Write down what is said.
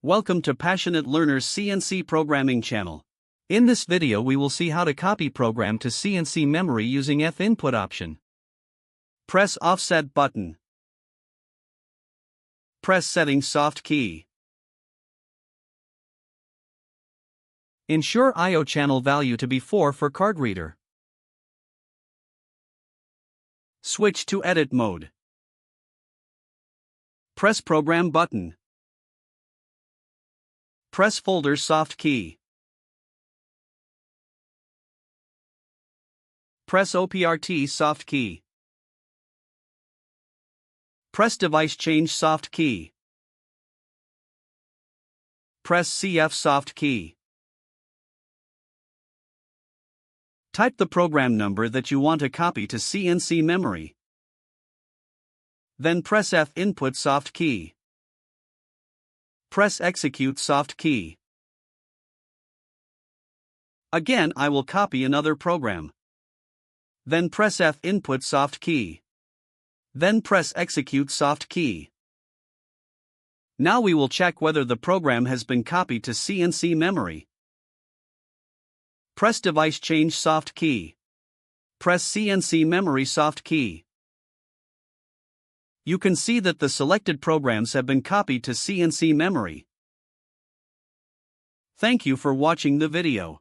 Welcome to Passionate Learners CNC Programming channel. In this video we will see how to copy program to CNC memory using F input option. Press Offset button. Press Settings soft key. Ensure I/O channel value to be 4 for card reader. Switch to Edit mode. Press Program button. Press Folder soft key. Press OPRT soft key. Press Device Change soft key. Press CF soft key. Type the program number that you want to copy to CNC memory. Then press F input soft key. Press Execute soft key. Again I will copy another program. Then press F input soft key. Then press Execute soft key. Now we will check whether the program has been copied to CNC memory. Press Device Change soft key. Press CNC Memory soft key. You can see that the selected programs have been copied to CNC memory. Thank you for watching the video.